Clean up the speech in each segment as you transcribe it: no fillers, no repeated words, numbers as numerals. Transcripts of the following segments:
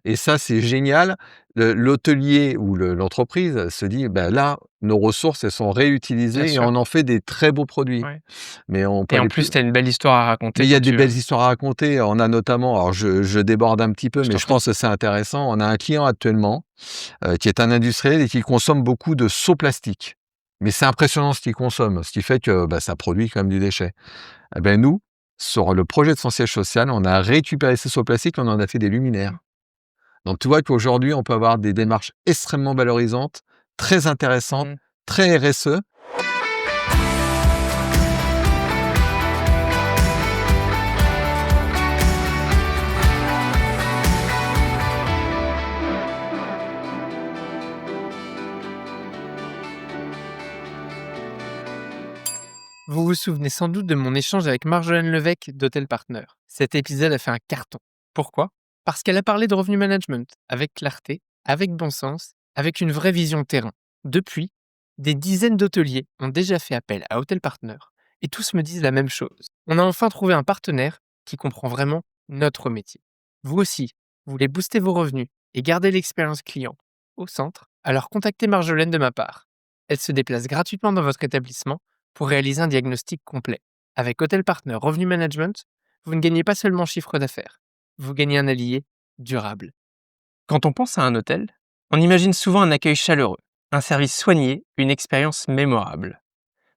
Et ça, c'est génial. L'hôtelier ou l'entreprise se dit: «Bah, là, nos ressources, elles sont Bien réutilisées et sûr, on en fait des très beaux produits». ouais Mais on peut et en aller plus plus, tu as une belle histoire à raconter mais il y quand a des tu belles histoires à raconter. On a notamment alors je déborde un petit peu, je mais t'en je prie. pense que c'est intéressant. On a un client actuellement, qui est un industriel et qui consomme beaucoup de seaux plastiques. Mais c'est impressionnant ce qu'il consomme, ce qui fait que, bah, ça produit quand même du déchet. Et beh, nous, sur le projet de son siège social, on a récupéré ces seaux plastiques, on en a fait des Mmh. luminaires. Donc tu vois qu'aujourd'hui, on peut avoir des démarches extrêmement valorisantes, très intéressantes, Mmh. très RSE. Vous vous souvenez sans doute de mon échange avec Marjolaine Levesque d'Hôtel Partner. Cet épisode a fait un carton. Pourquoi? Parce qu'elle a parlé de revenu management avec clarté, avec bon sens, avec une vraie vision terrain. Depuis, des dizaines d'hôteliers ont déjà fait appel à Hôtel Partner et tous me disent la même chose. On a enfin trouvé un partenaire qui comprend vraiment notre métier. Vous aussi, vous voulez booster vos revenus et garder l'expérience client au centre? Alors contactez Marjolaine de ma part. Elle se déplace gratuitement dans votre établissement pour réaliser un diagnostic complet. Avec Hotel Partner Revenu Management, vous ne gagnez pas seulement chiffre d'affaires, vous gagnez un allié durable. Quand on pense à un hôtel, on imagine souvent un accueil chaleureux, un service soigné, une expérience mémorable.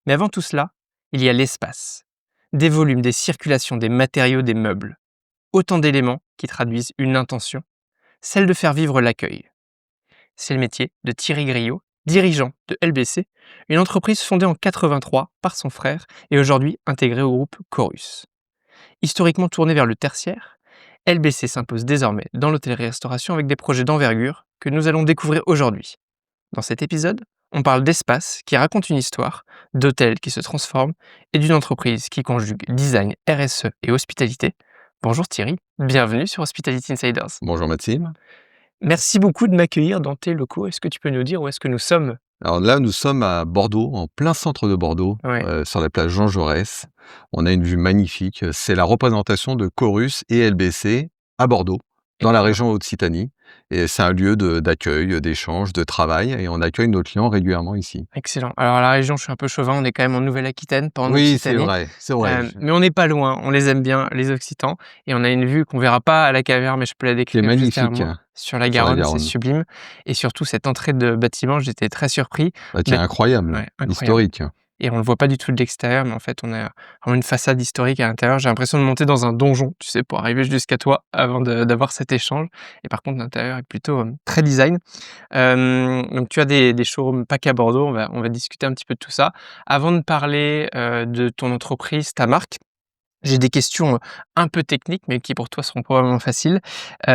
Mais avant tout cela, il y a l'espace. Des volumes, des circulations, des matériaux, des meubles. Autant d'éléments qui traduisent une intention, celle de faire vivre l'accueil. C'est le métier de Thierry Griot, dirigeant de LBC, une entreprise fondée en 83 par son frère et aujourd'hui intégrée au groupe Chorus. Historiquement tournée vers le tertiaire, LBC s'impose désormais dans l'hôtellerie-restauration avec des projets d'envergure que nous allons découvrir aujourd'hui. Dans cet épisode, on parle d'espace qui raconte une histoire, d'hôtels qui se transforment et d'une entreprise qui conjugue design, RSE et hospitalité. Bonjour Thierry, bienvenue sur Hospitality Insiders. Bonjour Maxime. Merci beaucoup de m'accueillir dans tes locaux. Est-ce que tu peux nous dire où est-ce que nous sommes? Alors là, nous sommes à Bordeaux, en plein centre de Bordeaux, Ouais, sur la place Jean Jaurès. On a une vue magnifique. C'est la représentation de Chorus et LBC à Bordeaux, dans la excellent, région Occitanie. Et c'est un lieu d'accueil, d'échange, de travail. Et on accueille nos clients régulièrement ici. excellent. Alors la région, je suis un peu chauvin, on est quand même en Nouvelle-Aquitaine, pas en Oui, c'est Occitanie, vrai, c'est vrai. mais on n'est pas loin, on les aime bien, les Occitans et on a une vue qu'on verra pas à la caverne, mais je peux la C'est décrire juste derrière magnifique, moi, hein, sur la sur la Garonne, c'est Garonne. sublime et surtout cette entrée de bâtiment, j'étais très surpris Bah, tiens, d'être incroyable, ouais, incroyable. historique. Et on le voit pas du tout de l'extérieur, mais en fait, on a vraiment une façade historique à l'intérieur. J'ai l'impression de monter dans un donjon, tu sais, pour arriver jusqu'à toi avant d'avoir cet échange. Et par contre, l'intérieur est plutôt très design. Donc, tu as des showrooms pas qu'à Bordeaux. On va discuter un petit peu de tout ça. Avant de parler de ton entreprise, ta marque, j'ai des questions un peu techniques, mais qui pour toi seront probablement faciles.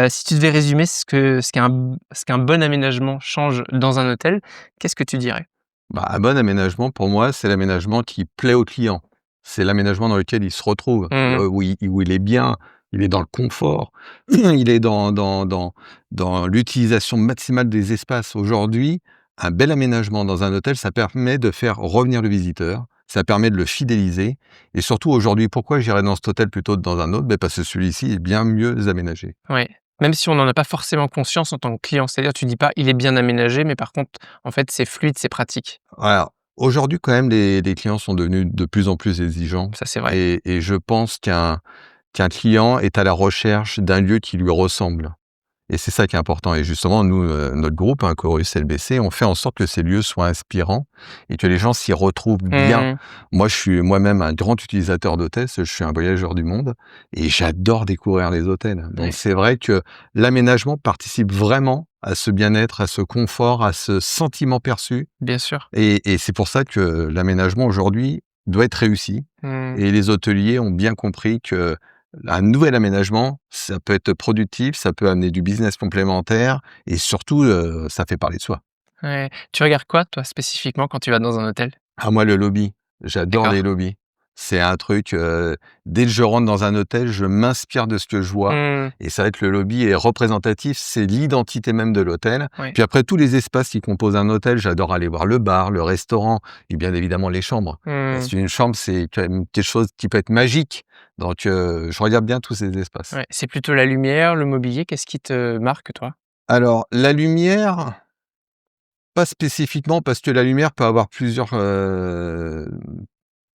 Si tu devais résumer ce qu'un bon aménagement change dans un hôtel, qu'est-ce que tu dirais? Bah, un bon aménagement, pour moi, c'est l'aménagement qui plaît au client. C'est l'aménagement dans lequel il se retrouve, Mmh. où il est bien, il est dans le confort, il est dans l'utilisation maximale des espaces. Aujourd'hui, un bel aménagement dans un hôtel, ça permet de faire revenir le visiteur, ça permet de le fidéliser et surtout aujourd'hui, pourquoi j'irais dans cet hôtel plutôt que dans un autre? Beh, parce que celui-ci est bien mieux aménagé. Ouais, même si on n'en a pas forcément conscience en tant que client, c'est-à-dire tu dis pas: «Il est bien aménagé», mais par contre, en fait, c'est fluide, c'est pratique. Alors, aujourd'hui, quand même, les clients sont devenus de plus en plus exigeants Ça, c'est vrai. et je pense qu'un client est à la recherche d'un lieu qui lui ressemble et c'est ça qui est important et justement nous, notre groupe, hein, Chorus LBC, on fait en sorte que ces lieux soient inspirants et que les gens s'y retrouvent bien. Mmh. Moi, je suis moi-même un grand utilisateur d'hôtels, je suis un voyageur du monde et j'adore découvrir les hôtels. Donc Ouais, c'est vrai que l'aménagement participe vraiment à ce bien-être, à ce confort, à ce sentiment perçu bien sûr. et c'est pour ça que l'aménagement aujourd'hui doit être réussi Mmh. et les hôteliers ont bien compris que un nouvel aménagement, ça peut être productif, ça peut amener du business complémentaire et surtout, ça fait parler de soi. Ouais. Tu regardes quoi, toi, spécifiquement, quand tu vas dans un hôtel? Ah moi le lobby, j'adore les D'accord. lobbies. C'est un truc, dès que je rentre dans un hôtel, je m'inspire de ce que je vois Mmh. et c'est vrai que le lobby est représentatif, c'est l'identité même de l'hôtel. Ouais. Puis après tous les espaces qui composent un hôtel, j'adore aller voir le bar, le restaurant et bien évidemment les chambres. Mmh. Parce qu'une chambre, c'est quand même quelque chose qui peut être magique Donc je regarde bien tous ces espaces. Ouais, c'est plutôt la lumière, le mobilier, qu'est-ce qui te marque toi? Alors la lumière, pas spécifiquement parce que la lumière peut avoir plusieurs,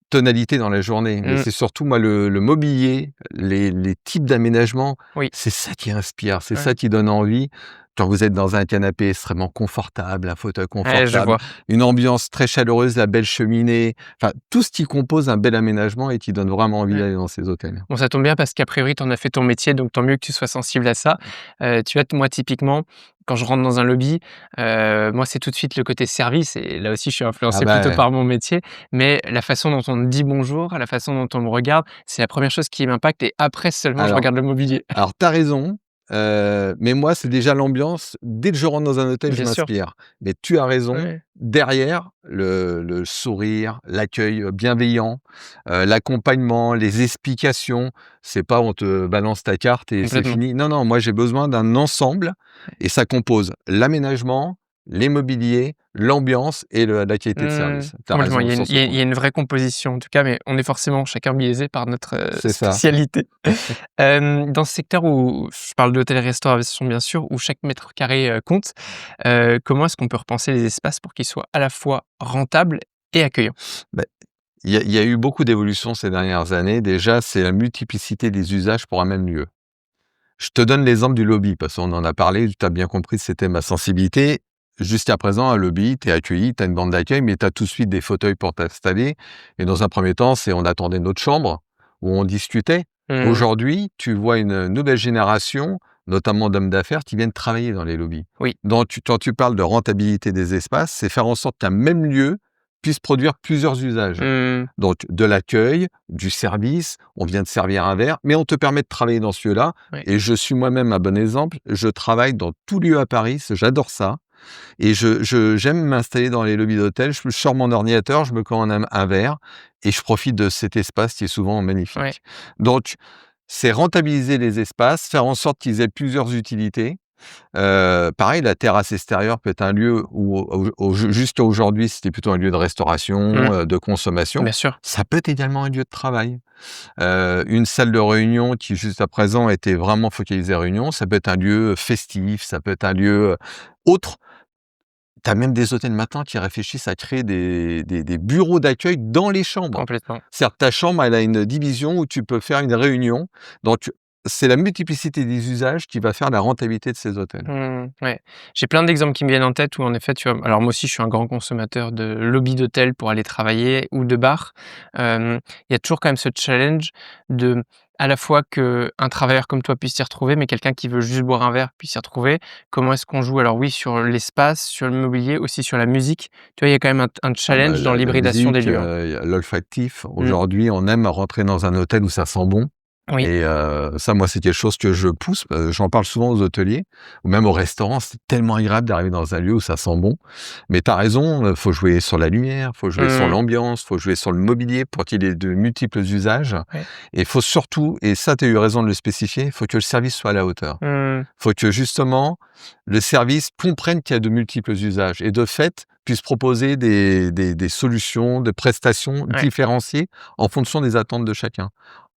tonalité dans la journée, mais Mmh, c'est surtout moi le mobilier, les types d'aménagements, oui, c'est ça qui inspire, c'est ça ouais. qui donne envie. Quand vous êtes dans un canapé extrêmement confortable, un fauteuil Ouais, je confortable, vois. une ambiance très chaleureuse, la belle cheminée, enfin tout ce qui compose un bel aménagement et qui donne vraiment envie Ouais. d'aller dans ces hôtels. Bon, ça tombe bien parce qu'a priori, tu en as fait ton métier, donc tant mieux que tu sois sensible à ça. Tu vois, moi, typiquement, quand je rentre dans un lobby, moi, c'est tout de suite le côté service et là aussi, je suis Ah influencé plutôt bah, par mon métier, mais la façon dont on me dit bonjour, la façon dont on me regarde, c'est la première chose qui m'impacte et après seulement je alors regarde le mobilier. Alors tu as raison, mais moi, c'est déjà l'ambiance. Dès que je rentre dans un hôtel, je Bien sûr. m'inspire. Mais tu as raison, Ouais, derrière, le sourire, l'accueil, bienveillant, l'accompagnement, les explications, c'est pas on te balance ta carte et c'est complètement. fini. Non, non, moi j'ai besoin d'un ensemble et ça compose l'aménagement, l'immobilier, l'ambiance et la qualité de Mmh, service. Tu as complètement. Il raison y a une sur il ce y a il point. y a une vraie composition en tout cas, mais on est forcément chacun biaisé par notre, C'est ça. spécialité. Dans ce secteur où je parle d'hôtellerie-restauration bien sûr, où chaque mètre carré, compte, comment est-ce qu'on peut repenser les espaces pour qu'ils soient à la fois rentables et accueillants? Bah, il y a eu beaucoup d'évolutions ces dernières années. Déjà, c'est la multiplicité des usages pour un même lieu. Je te donne l'exemple du lobby, parce qu'on en a parlé, tu as bien compris que c'était ma sensibilité. Jusqu'à présent, un lobby, tu es accueilli, tu as une bande d'accueil, mais tu as tout de suite des fauteuils pour t'installer. Et dans un premier temps, c'est on attendait notre chambre, où on discutait. Mmh, Aujourd'hui, tu vois une nouvelle génération, notamment d'hommes d'affaires, qui viennent travailler dans les lobbies. oui. Donc, quand tu parles de rentabilité des espaces, c'est faire en sorte qu'un même lieu puisse produire plusieurs usages. Mmh, Donc, de l'accueil, du service, on vient de servir un verre, mais on te permet de travailler dans ce lieu-là. ouais. Et je suis moi-même un bon exemple. Je travaille dans tout lieu à Paris, j'adore ça. Et j'aime m'installer dans les lobbies d'hôtels. Je sors mon ordinateur, je me commande un verre et je profite de cet espace qui est souvent Ouais. magnifique. Donc, c'est rentabiliser les espaces, faire en sorte qu'ils aient plusieurs utilités. Pareil, la terrasse extérieure peut être un lieu où jusqu'à aujourd'hui, c'était plutôt un lieu de Mmh, restauration, de consommation. bien sûr. Ça peut être également un lieu de travail. Une salle de réunion qui, jusqu'à présent, était vraiment focalisée réunion, ça peut être un lieu festif, ça peut être un lieu, autre. Tu as même des hôtels maintenant qui réfléchissent à créer des bureaux d'accueil dans les chambres. Complètement. C'est-à-dire que ta chambre, elle a une division où tu peux faire une réunion. Donc c'est la multiplicité des usages qui va faire la rentabilité de ces hôtels. Mmh, ouais. J'ai plein d'exemples qui me viennent en tête où en effet, tu vois alors moi aussi je suis un grand consommateur de lobby d'hôtel pour aller travailler ou de bar. Il y a toujours quand même ce challenge de à la fois qu'un travailleur comme toi puisse s'y retrouver, mais quelqu'un qui veut juste boire un verre puisse s'y retrouver. Comment est-ce qu'on joue? Alors oui, sur l'espace, sur le mobilier, aussi sur la musique. Tu vois, il y a quand même un Ah bah, challenge dans la l'hybridation des musique, lieux, hein. il y a l'olfactif. Mmh, Aujourd'hui, on aime rentrer dans un hôtel où ça sent bon. oui. Et ça, moi, c'est quelque chose que je pousse, j'en parle souvent aux hôteliers ou même au restaurant. C'est tellement agréable d'arriver dans un lieu où ça sent bon. Mais tu as raison, faut jouer sur la lumière, faut jouer sur Mmh, l'ambiance, faut jouer sur le mobilier pour qu'il ait de multiples usages ouais. et il faut surtout, et ça, tu as eu raison de le spécifier, il faut que le service soit à la hauteur. Mmh, Faut que justement, le service comprenne qu'il y a de multiples usages et de fait, puisse proposer des solutions, des prestations ouais. différenciées en fonction des attentes de chacun.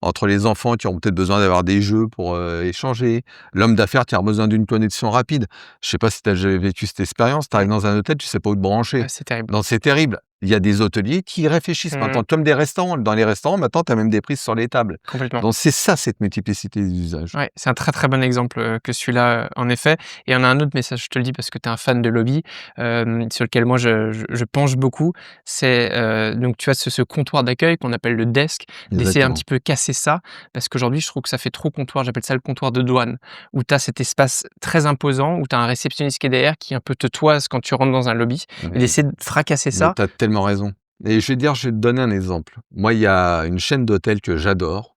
Entre les enfants qui ont peut-être besoin d'avoir des jeux pour, échanger, l'homme d'affaires qui a besoin d'une connexion rapide. Je sais pas si tu as déjà vécu cette expérience, tu Ouais. arrives dans un hôtel, tu sais pas où te brancher. Ah, c'est terrible. Donc c'est terrible. Il y a des hôteliers qui y réfléchissent maintenant, Mmh, comme des restaurants. Dans les restaurants, maintenant, tu as même des prises sur les tables. complètement. Donc c'est ça, cette multiplicité des usages. Ouais, c'est un très, très bon exemple, que celui-là, en effet. Et il y en a un autre, mais ça, je te le dis parce que tu es un fan de lobby, sur lequel moi je penche beaucoup. C'est, donc tu vois ce comptoir d'accueil qu'on appelle le desk, d'essayer un Exactement. petit peu casser ça, parce qu'aujourd'hui je trouve que ça fait trop comptoir, j'appelle ça le comptoir de douane, où tu as cet espace très imposant, où tu as un réceptionniste qui est derrière, qui un peu te toise quand tu rentres dans un lobby et Mais d'essayer de fracasser mais ça. tu as tellement raison. Et je vais te donner un exemple. Moi, il y a une chaîne d'hôtels que j'adore,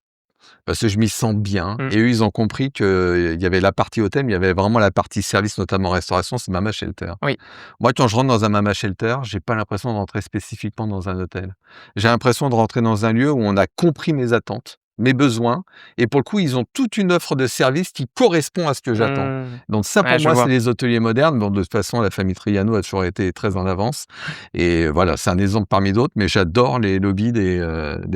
parce que je m'y sens bien Mmh, et eux, ils ont compris qu'il y avait la partie hôtel, mais il y avait vraiment la partie service, notamment restauration, c'est Mama Shelter. oui, Moi, quand je rentre dans un Mama Shelter, j'ai pas l'impression de rentrer spécifiquement dans un hôtel. J'ai l'impression de rentrer dans un lieu où on a compris mes attentes mes besoins et pour le coup, ils ont toute une offre de services qui correspond à ce que j'attends. Mmh. Donc ça, Ouais, pour je moi, c'est vois. les hôteliers modernes. Bon, de toute façon, la famille Triano a toujours été très en avance et voilà, c'est un exemple parmi d'autres, mais j'adore les lobbies des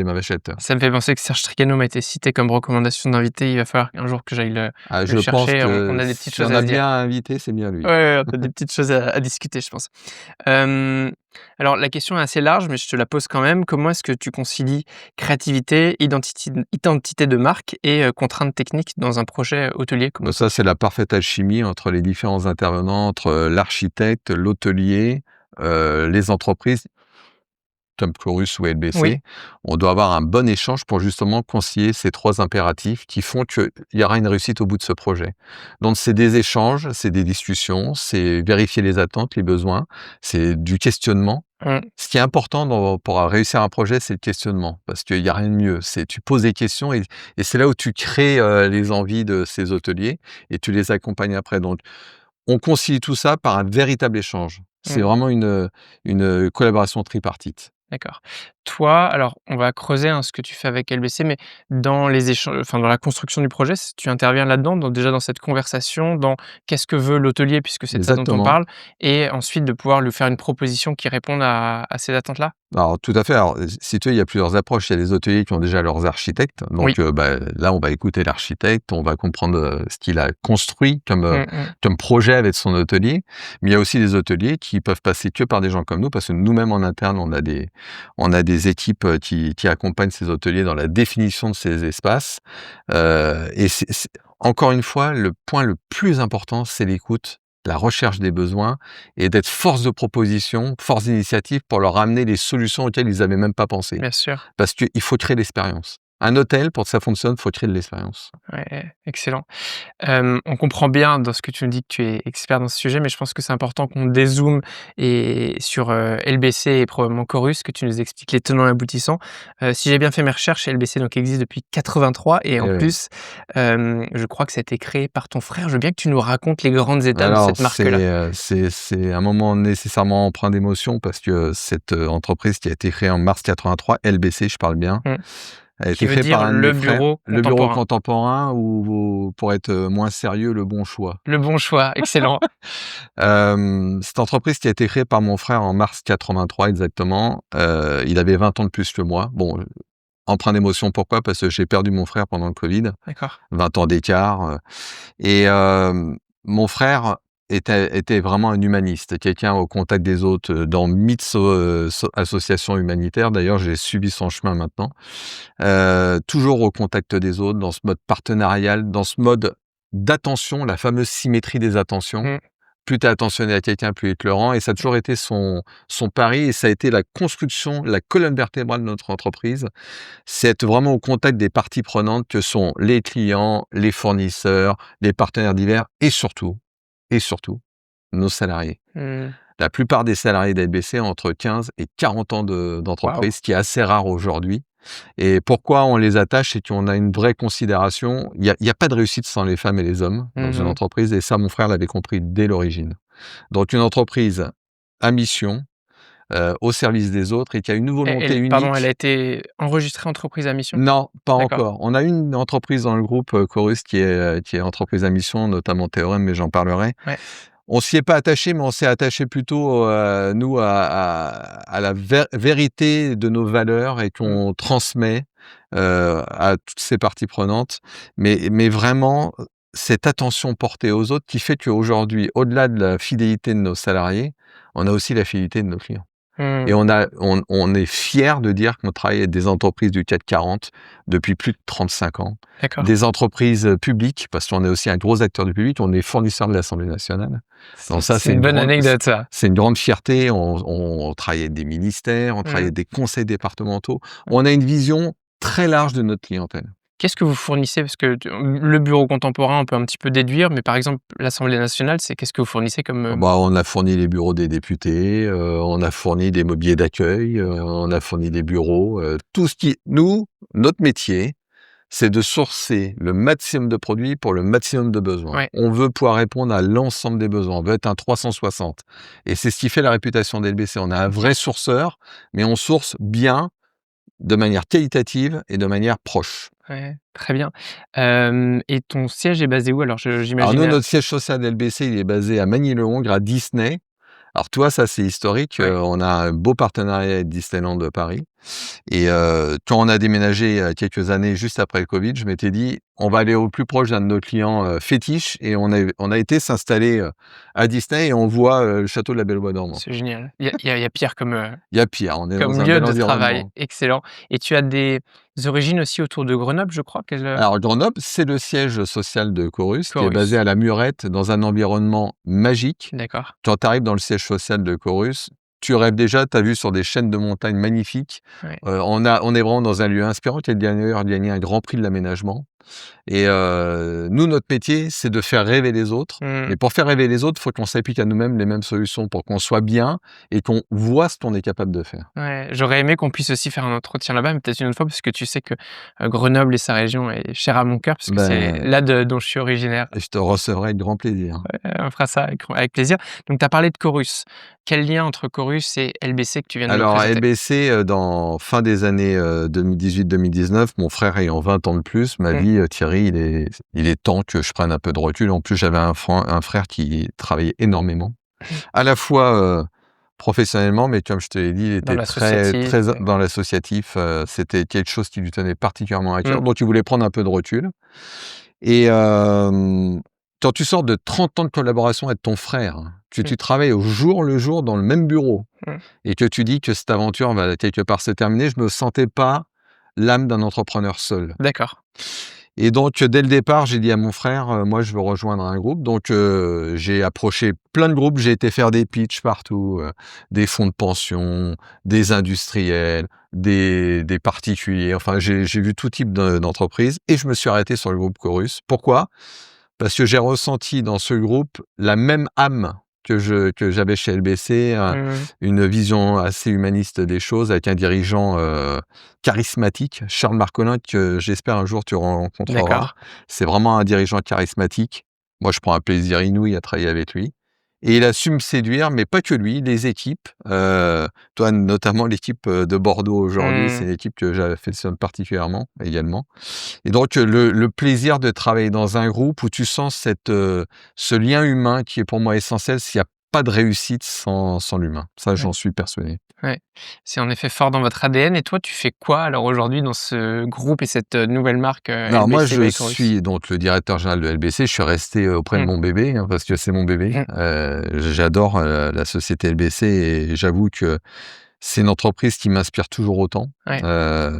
Mavachèteurs. Ça me fait penser que Serge Tricano m'a été cité comme recommandation d'invité. Il va falloir un jour que j'aille Ah, le je pense chercher. On que a des petites s'il y choses en à a se dire. bien à inviter, c'est bien lui. Ouais, ouais, on a des petites choses à discuter, je pense. Hem, alors la question est assez large, mais je te la pose quand même. Comment est-ce que tu concilies créativité, identité de marque et contraintes techniques dans un projet hôtelier comme Bah, ça, c'est la parfaite alchimie entre les différents intervenants, entre, l'architecte, l'hôtelier, les entreprises. Tom Chorus ou oui, LBC, on doit avoir un bon échange pour justement concilier ces 3 impératifs qui font qu'il y aura une réussite au bout de ce projet. Donc c'est des échanges, c'est des discussions, c'est vérifier les attentes, les besoins, c'est du questionnement. mmh, Ce qui est important pour réussir un projet, c'est le questionnement parce qu'il y a rien de mieux. C'est tu poses des questions et c'est là où tu crées, les envies de ces hôteliers et tu les accompagnes après. Donc on concilie tout ça par un véritable échange. C'est mmh. vraiment une collaboration tripartite. D'accord. Toi, alors on va creuser, hein, ce que tu fais avec LBC, mais dans les échanges, enfin dans la construction du projet, tu interviens là-dedans, donc déjà dans cette conversation, dans qu'est-ce que veut l'hôtelier puisque c'est de ça dont on Exactement. parle et ensuite de pouvoir lui faire une proposition qui réponde à ces attentes-là? Alors tout à fait. Alors, si tu veux, il y a plusieurs approches. Il y a les hoteliers qui ont déjà leurs architectes. Oui. Donc, là, on va écouter l'architecte, on va comprendre, ce qu'il a construit Mmh mh. comme projet avec son hôtelier. Mais il y a aussi des hôteliers qui peuvent passer que par des gens comme nous, parce que nous-mêmes en interne, on a des équipes, qui accompagnent ces hôteliers dans la définition de ces espaces. Et c'est encore une fois, le point le plus important, c'est l'écoute, la recherche des besoins et d'être force de proposition, force d'initiative pour leur amener les solutions auxquelles ils avaient même pas pensé. Bien sûr. Parce qu'il faut créer l'expérience. Un hôtel, pour que ça fonctionne, faut créer de l'expérience. Ouais, excellent. On comprend bien dans ce que tu me dis que tu es expert dans ce sujet, mais je pense que c'est important qu'on dézoome et sur, LBC et probablement Chorus, que tu nous expliques les tenants et aboutissants. Si j'ai bien fait mes recherches, LBC donc existe depuis 83 et Et en oui. plus, je crois que ça a été créé par ton frère. Je veux bien que tu nous racontes les grandes étapes de Alors cette marque-là. c'est un moment nécessairement empreint d'émotion parce que cette, entreprise qui a été créée en mars 83, LBC, je parle bien, Mmh. a Qui été veut créée par dire un de le mes frères. bureau Le bureau contemporain. contemporain ou pour être, moins sérieux, le bon choix. Le bon choix, excellent. Cette entreprise qui a été créée par mon frère en mars 83 exactement, il avait 20 ans de plus que moi. Bon, empreint d'émotion pourquoi? Parce que j'ai perdu mon frère pendant le covid, D'accord. 20 ans d'écart, et mon frère était vraiment un humaniste, quelqu'un au contact des autres, dans 1000 associations humanitaires. D'ailleurs, j'ai suivi son chemin maintenant. Toujours au contact des autres, dans ce mode partenarial, dans ce mode d'attention, la fameuse symétrie des attentions. Mmh. Plus tu es attentionné à quelqu'un, plus il te le rend et ça a toujours été son pari et ça a été la construction, la colonne vertébrale de notre entreprise. C'est être vraiment au contact des parties prenantes que sont les clients, les fournisseurs, les partenaires divers et surtout, nos salariés. Mmh. La plupart des salariés d'LBC ont entre 15 et 40 ans Waouh! d'entreprise, ce qui est assez rare aujourd'hui. Et pourquoi on les attache? C'est qu'on a une vraie considération. Il y a pas de réussite sans les femmes et les hommes dans une Mmh. entreprise et ça, mon frère l'avait compris dès l'origine. Donc une entreprise à mission, au service des autres et qui a une volonté Elle a unique. été enregistrée entreprise à mission? Non, pas D'accord. encore. On a une entreprise dans le groupe, Chorus qui est entreprise à mission, notamment Théorème, mais j'en parlerai. Ouais. On s'y est pas attaché, mais on s'est attaché plutôt, nous à la vérité de nos valeurs et Mmh. qu'on transmet, à toutes ces parties prenantes. Mais vraiment, cette attention portée aux autres qui fait qu'aujourd'hui, au-delà de la fidélité de nos salariés, on a aussi la fidélité de nos clients. Et Mmh. on est fiers de dire qu'on travaille avec des entreprises du CAC 40 depuis plus de 35 ans, D'accord. des entreprises, publiques, parce qu'on est aussi un gros acteur du public, on est fournisseur de l'Assemblée nationale. Donc ça, C'est une bonne anecdote ça. c'est une grande fierté. On travaille avec des ministères, on travaille Mmh. avec des conseils départementaux. On a une vision très large de notre clientèle. Qu'est-ce que vous fournissez? Parce que le bureau contemporain, on peut un petit peu déduire, mais par exemple, l'Assemblée nationale, c'est qu'est-ce que vous fournissez comme, Bah, on a fourni les bureaux des députés, on a fourni des mobiliers d'accueil, on a fourni des bureaux, tout ce qui notre métier, c'est de sourcer le maximum de produits pour le maximum de besoins. ouais. On veut pouvoir répondre à l'ensemble des besoins, on veut être un 360 et c'est ce qui fait la réputation d'LBC. On a un OK. vrai sourceur, mais on source bien, de manière qualitative et de manière proche. Ouais, très bien. Et ton siège est basé où? Alors Alors j'imagine nous, notre siège social d'LBC, il est basé à Magny-le-Hongre, à Disney. Alors toi, ça c'est historique, ouais. on a un beau partenariat avec Disneyland de Paris et quand on a déménagé il y a quelques années, juste après le covid, je m'étais dit: «On va aller au plus proche d'un de nos clients, fétiches» et on a été s'installer, à Disney et on voit, le château de la Belle au bois dormant. C'est génial. Il y a pire Il y a pire, on est dans comme un lieu bel de travail. environnement. Excellent. Et tu as des origines aussi autour de Grenoble, je crois? Alors Grenoble, c'est le siège social de Corus qui est basé Chorus. à la Murette dans un environnement magique. D'accord. Quand tu arrives dans le siège social de Corus, tu rêves déjà, tu as vu sur des chaînes de montagnes magnifiques. Ouais. On est vraiment dans un lieu inspirant qui a d'ailleurs gagné un grand prix de l'aménagement et nous, notre métier, c'est de faire rêver les autres. Mmh. Mais pour faire rêver les autres, il faut qu'on s'applique à nous-mêmes les mêmes solutions pour qu'on soit bien et qu'on voit ce qu'on est capable de faire. Ouais, j'aurais aimé qu'on puisse aussi faire un entretien là-bas, mais peut-être une autre fois parce que tu sais que, Grenoble et sa région est chère à mon cœur puisque c'est Ben, là de dont je suis originaire. je te recevrai avec grand plaisir. On fera ça avec plaisir. Donc tu as parlé de Chorus. Quel lien entre Chorus et LBC que tu viens de me Alors à présenter? LBC, dans fin des années, 2018-2019, mon frère ayant 20 ans de plus, m'a Mmh. dit: «Thierry, il est temps que je prenne un peu de recul». En plus, j'avais un frère qui travaillait énormément, Mmh. à la fois, professionnellement, mais comme je te l'ai dit, il Dans était très l'associatif, très dans l'associatif, c'était quelque chose qui lui tenait particulièrement à cœur, mmh, donc il voulait prendre un peu de recul et quand tu sors de 30 ans de collaboration avec ton frère, que mmh, tu travailles au jour le jour dans le même bureau mmh. et que tu dis que cette aventure va quelque part se terminer, je me sentais pas l'âme d'un entrepreneur seul. D'accord. Et donc, dès le départ, j'ai dit à mon frère: «Moi, je veux rejoindre un groupe». Donc, j'ai approché plein de groupes, j'ai été faire des pitchs partout, des fonds de pension, des industriels, des particuliers, enfin, j'ai vu tout type d'entreprises et je me suis arrêté sur le groupe Chorus. Pourquoi? Parce que j'ai ressenti dans ce groupe la même âme que j'avais chez LBC, Mmh. une vision assez humaniste des choses avec un dirigeant, charismatique, Charles Marcolin, que j'espère un jour tu rencontreras. D'accord. C'est vraiment un dirigeant charismatique. Moi, je prends un plaisir inouï à travailler avec lui et il a su me séduire, mais pas que lui, les équipes, toi, notamment l'équipe, de Bordeaux aujourd'hui, c'est Mmh. une équipe que j'affectionne particulièrement également. Et donc, le plaisir de travailler dans un groupe où tu sens ce lien humain qui est pour moi essentiel. S'il y a pas de réussite sans l'humain. Ça, Ouais, j'en suis persuadé. ouais. C'est en effet fort dans votre ADN et toi, tu fais quoi alors aujourd'hui dans ce groupe et cette, nouvelle marque, Alors moi, LBC je by Chorus? suis donc le directeur général de LBC. Je suis resté, auprès de Mmh. mon bébé, hein, parce que c'est mon bébé. Mmh. J'adore, la société LBC et j'avoue que c'est une entreprise qui m'inspire toujours autant. Ouais. Heu,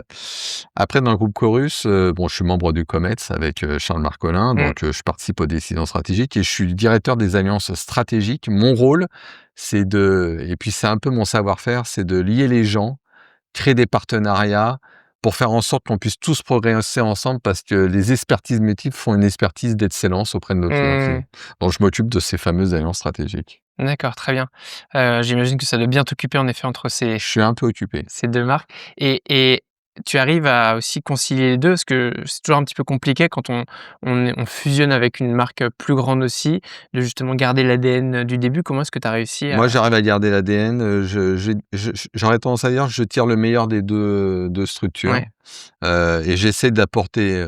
Après dans le groupe Chorus, bon, je suis membre du COMEX avec, Charles Marcolin, Mmh. donc je participe aux décisions stratégiques et je suis le directeur des alliances stratégiques. Mon rôle, c'est et puis c'est un peu mon savoir-faire, c'est de lier les gens, créer des partenariats pour faire en sorte qu'on puisse tous progresser ensemble parce que les expertises multiples font une expertise d'excellence auprès de nos clients Mmh. finaux. Donc je m'occupe de ces fameuses alliances stratégiques. D'accord, très bien. J'imagine que ça doit bien t'occuper en effet entre Je suis un peu occupé. ces 2 marques et tu arrives à aussi concilier les 2? Parce que c'est toujours un petit peu compliqué quand on fusionne avec une marque, plus grande aussi, de justement garder l'ADN du début. Comment est-ce que tu as réussi Moi, à j'arrive à garder l'ADN, j'aurais tendance à dire, je tire le meilleur des deux structures, ouais, et j'essaie d'apporter,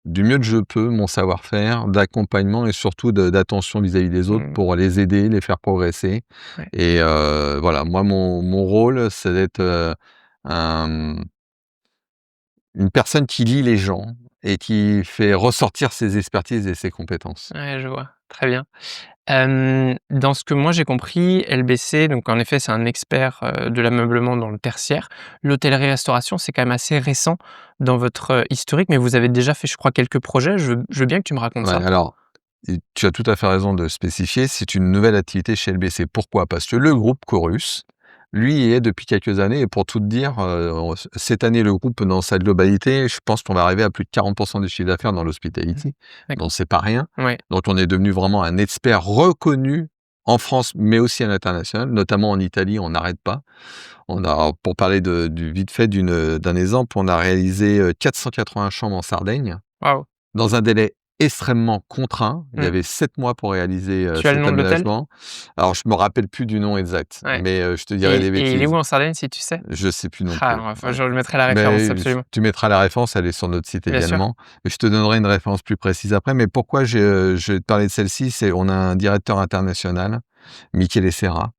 du mieux que je peux mon savoir-faire, d'accompagnement et surtout d'attention vis-à-vis des autres mmh, pour les aider, les faire progresser ouais. et voilà, moi, mon rôle, c'est d'être, un une personne qui lie les gens et qui fait ressortir ses expertises et ses compétences. Ouais, je vois, très bien. Dans ce que moi j'ai compris, LBC, donc en effet, c'est un expert, de l'ameublement dans le tertiaire. L'hôtellerie-restauration, c'est quand même assez récent dans votre, historique, mais vous avez déjà fait, je crois, quelques projets. Je veux bien que tu me racontes Ouais, ça. alors, et tu as tout à fait raison de spécifier, c'est une nouvelle activité chez LBC. Pourquoi? Parce que le groupe Chorus, lui, y est depuis quelques années et pour tout te dire, cette année, le groupe dans sa globalité, je pense qu'on va arriver à plus de 40 du chiffre d'affaires dans Mmh. l'hospitality, D'accord. donc c'est pas rien. Ouais. Donc on est devenu vraiment un expert reconnu en France, mais aussi à l'international, notamment en Italie, on n'arrête pas. Pour parler du vite fait d'un exemple, on a réalisé, 480 chambres en Sardaigne Waouh! dans un délai extrêmement contraint. Il y Mmh. avait 7 mois pour réaliser, Tu as le cet nom de l'hôtel? aménagement. Alors je me rappelle plus du nom exact, Ouais. mais je te dirai des Et il est où bêtises. en Sardaigne, si tu sais? Je sais plus non Ah, plus, enfin, ouais. je mettrai la référence, Mais absolument. tu mettras la référence, elle est sur notre site Bien sûr. également et je te donnerai une référence plus précise après. Mais pourquoi je vais te parler de celle-ci, c'est on a un directeur international, Michele Serra,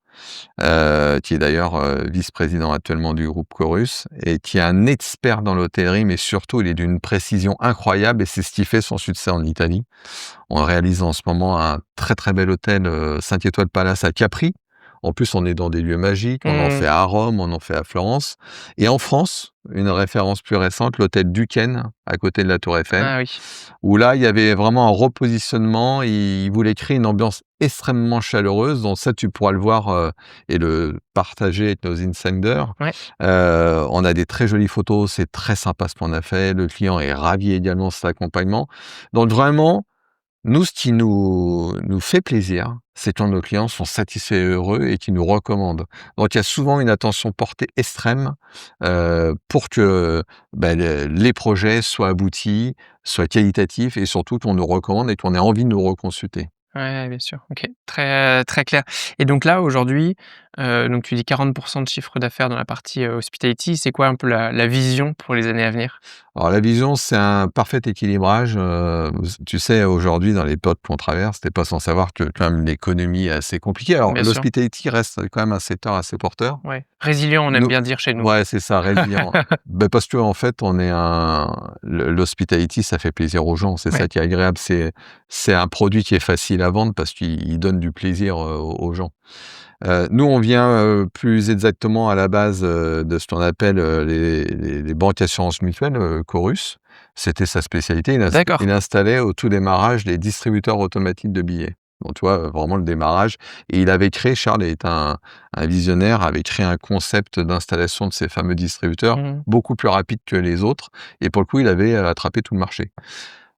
qui est d'ailleurs, vice-président actuellement du groupe Chorus et qui est un expert dans l'hôtellerie, mais surtout il est d'une précision incroyable et c'est ce qui fait son succès en Italie. On réalise en ce moment un très, très bel hôtel, 5 étoiles Palace à Capri. En plus, on est dans des lieux magiques, on en Mmh. fait à Rome, on en fait à Florence et en France, une référence plus récente, l'hôtel Duquesne, à côté de la Tour Eiffel, Ah oui. où là, il y avait vraiment un repositionnement. Ils voulaient créer une ambiance extrêmement chaleureuse, donc ça, tu pourras le voir, et le partager avec nos insiders. Ouais. On a des très jolies photos, c'est très sympa ce qu'on a fait. Le client est ravi également de cet accompagnement. Donc vraiment, nous, ce qui nous fait plaisir, c'est quand nos clients sont satisfaits et heureux et qu'ils nous recommandent. Donc il y a souvent une attention portée extrême, pour que, les projets soient aboutis, soient qualitatifs et surtout qu'on nous recommande et qu'on ait envie de nous reconsulter. Ouais, bien sûr. OK. Très, très clair et donc là, aujourd'hui, donc tu dis 40 de chiffre d'affaires dans la partie, hospitality. C'est quoi un peu la vision pour les années à venir? Alors la vision, c'est un parfait équilibrage, tu sais, aujourd'hui, dans l'époque qu'on traverse, tu pas sans savoir que quand même l'économie est assez compliquée. Alors Bien sûr. l'hospitality reste quand même un secteur assez porteur. Ouais. Résilient, on aime Nous bien dire chez nous. Ouais, c'est ça, résilient. Parce qu'en fait, on est l'hospitality, ça fait plaisir aux gens, c'est Ouais. ça qui est agréable. C'est un produit qui est facile à vendre parce qu'il donne du plaisir, aux gens. Nous, on vient, plus exactement à la base, de ce qu'on appelle, les banques assurances mutuelles, Chorus. C'était sa spécialité. D'accord. Il installait au tout démarrage les distributeurs automatiques de billets. Donc tu vois, vraiment le démarrage et il avait créé, Charles est un visionnaire, avait créé un concept d'installation de ces fameux distributeurs Mmh. beaucoup plus rapide que les autres et pour le coup, il avait, attrapé tout le marché.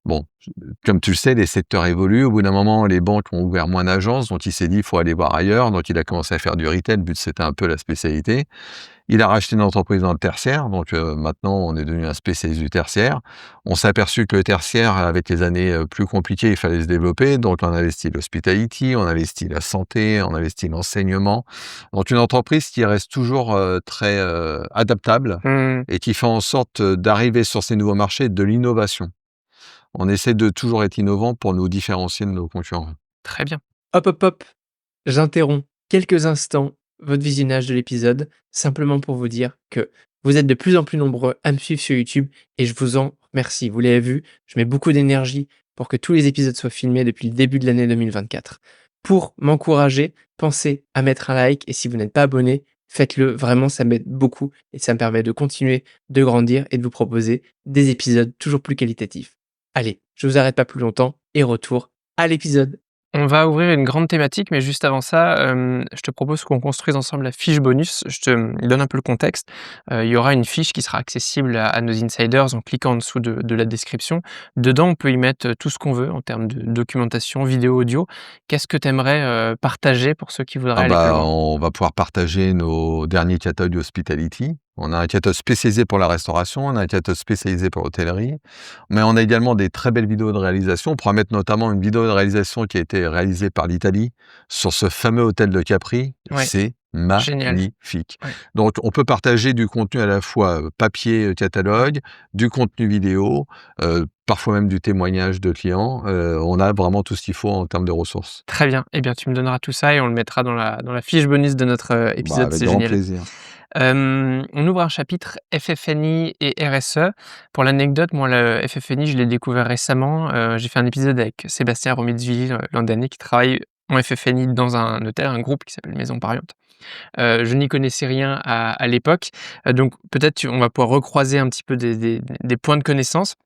Bon, comme tu le sais, les secteurs évoluent. Au bout d'un moment, les banques ont ouvert moins d'agences, donc il s'est dit: «Il faut aller voir ailleurs». Donc il a commencé à faire du retail, le but c'était un peu la spécialité. Il a racheté une entreprise dans le tertiaire, donc maintenant on est devenu un spécialiste du tertiaire. On s'est aperçu que le tertiaire, avec les années, plus compliquées, il fallait se développer, donc on investit l'hospitality, on investit la santé, on investit l'enseignement. Donc une entreprise qui reste toujours, très, adaptable Mmh. et qui fait en sorte, d'arriver sur ces nouveaux marchés de l'innovation. On essaie de toujours être innovant pour nous différencier de nos concurrents. Très bien. Hop, hop, hop, j'interromps quelques instants votre visionnage de l'épisode, simplement pour vous dire que vous êtes de plus en plus nombreux à me suivre sur YouTube et je vous en remercie. Vous l'avez vu, je mets beaucoup d'énergie pour que tous les épisodes soient filmés depuis le début de l'année 2024. Pour m'encourager, pensez à mettre un like et si vous n'êtes pas abonné, faites-le. Vraiment, ça m'aide beaucoup et ça me permet de continuer de grandir et de vous proposer des épisodes toujours plus qualitatifs. Allez, je vous arrête pas plus longtemps et retour à l'épisode. On va ouvrir une grande thématique, mais juste avant ça, je te propose qu'on construise ensemble la fiche bonus. Je te donne un peu le contexte. Il y aura une fiche qui sera accessible à nos insiders en cliquant en dessous de la description. Dedans, on peut y mettre, tout ce qu'on veut en termes de documentation, vidéo, audio. Qu'est-ce que tu aimerais, partager pour ceux qui voudraient Ah aller plus bah, loin? on va pouvoir partager nos derniers catalogues hospitality. On a un catalogue spécialisé pour la restauration, on a un catalogue spécialisé pour l'hôtellerie, mais on a également des très belles vidéos de réalisation. On pourra mettre notamment une vidéo de réalisation qui a été réalisée par l'Italie sur ce fameux hôtel de Capri. Ouais, C'est génial. magnifique. Ouais. Donc on peut partager du contenu à la fois, papier, catalogue, du contenu vidéo, parfois même du témoignage de clients. On a vraiment tout ce qu'il faut en termes de ressources. Très bien. Eh bien, tu me donneras tout ça et on le mettra dans la fiche bonus de notre, Bah, épisode. avec C'est grand génial. plaisir. On ouvre un chapitre FF&I et RSE. Pour l'anecdote, moi, le FF&I, je l'ai découvert récemment. J'ai fait un épisode avec Sébastien Romizvili, l'an dernier, qui travaille en FF&I dans un hôtel, un groupe qui s'appelle Maison Pariante. Je n'y connaissais rien à l'époque, donc peut-être on va pouvoir recroiser un petit peu des points de connaissance.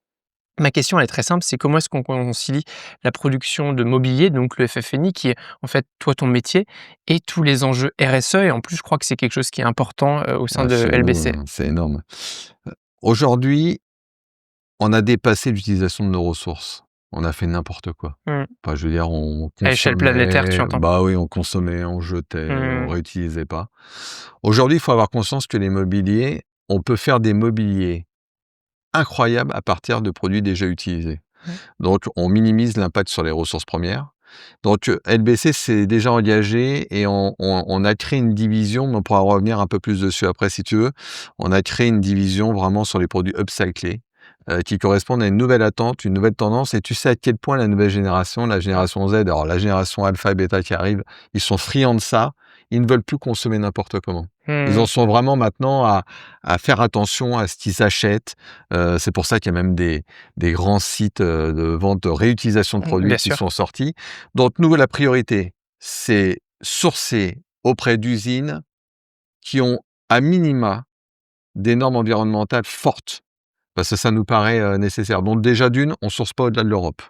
Ma question, elle est très simple, c'est comment est-ce qu'on concilie la production de mobilier, donc le FF&I qui est en fait toi ton métier et tous les enjeux RSE et en plus je crois que c'est quelque chose qui est important, au sein Ah, de chez nous, LBC? c'est énorme. Aujourd'hui, on a dépassé l'utilisation de nos ressources. On a fait n'importe quoi. Mmh. Enfin, je veux dire, on À échelle planétaire, tu consommait, entends? bah oui, on consommait, on jetait, on Mmh. réutilisait pas. Aujourd'hui, il faut avoir conscience que les mobiliers, on peut faire des mobiliers incroyables à partir de produits déjà utilisés. Ouais. Donc on minimise l'impact sur les ressources premières. Donc LBC s'est déjà engagé et on a créé une division, mais on pourra revenir un peu plus dessus après si tu veux. On a créé une division vraiment sur les produits upcyclés, qui correspondent à une nouvelle attente, une nouvelle tendance et tu sais à quel point la nouvelle génération, la génération Z, alors la génération alpha et bêta qui arrive, ils sont friands de ça. Ils ne veulent plus consommer n'importe comment. Ils en Mmh. sont vraiment maintenant à faire attention à ce qu'ils achètent. C'est pour ça qu'il y a même des grands sites, de vente de réutilisation de produits Bien qui sûr. sont sortis. Donc nous, la priorité, c'est sourcer auprès d'usines qui ont à minima des normes environnementales fortes, parce que ça nous paraît, nécessaire. Donc déjà d'une, on source pas au-delà de l'Europe.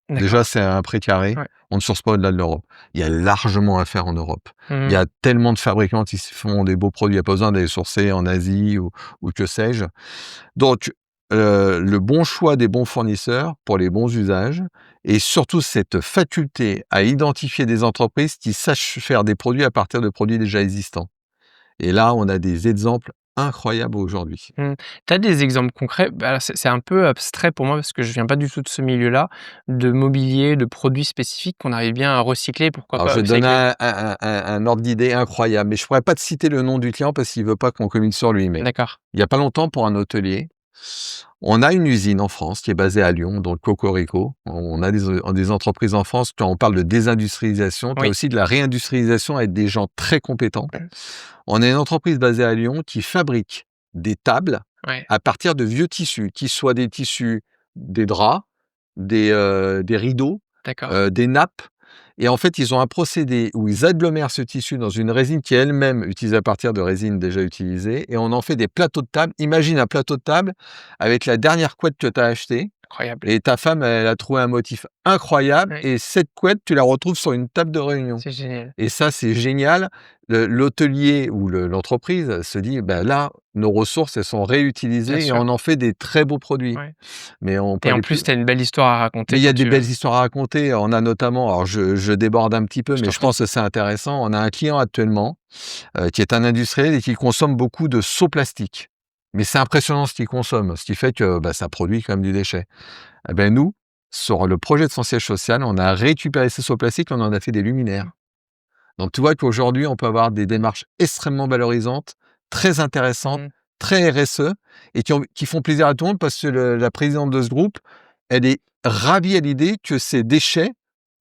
Déjà, D'accord. c'est un prix carré, Ouais. on ne source pas au-delà de l'Europe. Il y a largement à faire en Europe. Il y Mmh. a tellement de fabricants qui se font des beaux produits, il y a pas besoin d'aller sourcer en Asie ou que sais-je. Donc, le bon choix des bons fournisseurs pour les bons usages et surtout cette faculté à identifier des entreprises qui sachent faire des produits à partir de produits déjà existants. Et là, on a des exemples incroyables aujourd'hui. Mmh. Tu as des exemples concrets? Bah, alors c'est un peu abstrait pour moi parce que je viens pas du tout de ce milieu-là, de mobilier, de produits spécifiques qu'on arrive bien à recycler, pourquoi Alors pas je vais te donner upcycler? un ordre d'idée incroyable, mais je pourrais pas te citer le nom du client parce qu'il veut pas qu'on communique sur lui, mais D'accord. il y a pas longtemps pour un hôtelier, on a une usine en France qui est basée à Lyon, donc Cocorico. On a des entreprises en France, quand on parle de désindustrialisation, tu as Oui. aussi de la réindustrialisation avec des gens très compétents. Mmh. On a une entreprise basée à Lyon qui fabrique des tables Ouais. à partir de vieux tissus, qu'ils soient des tissus, des draps, des rideaux, D'accord. des nappes et en fait, ils ont un procédé où ils agglomèrent ce tissu dans une résine qui est elle-même utilisée à partir de résines déjà utilisées et on en fait des plateaux de table. Imagine un plateau de table avec la dernière couette que tu as achetée Incroyable. et ta femme, elle a trouvé un motif incroyable Ouais. et cette couette, tu la retrouves sur une table de réunion. C'est génial. Et ça, c'est génial. L'hôtelier ou l'entreprise se dit: «Bah, là, nos ressources, elles sont Bien réutilisées et sûr. on en fait des très beaux produits». Ouais. Mais on peut Et en aller plus plus, tu as une belle histoire à mais raconter il y quand a des tu belles histoires à raconter. On a notamment alors je déborde un petit peu, je mais t'en je prie. pense que c'est intéressant. On a un client actuellement, qui est un industriel et qui consomme beaucoup de seaux plastiques. Mais c'est impressionnant ce qu'il consomme, ce qui fait que, bah, ça produit quand même du déchet. Et beh, nous, sur le projet de son siège social, on a récupéré ces seaux plastiques, on en a fait des luminaires. Donc tu vois qu'aujourd'hui, on peut avoir des démarches extrêmement valorisantes, très intéressantes, Mmh. très RSE et qui font plaisir à tout le monde parce que la présidente de ce groupe, elle est ravie à l'idée que ces déchets,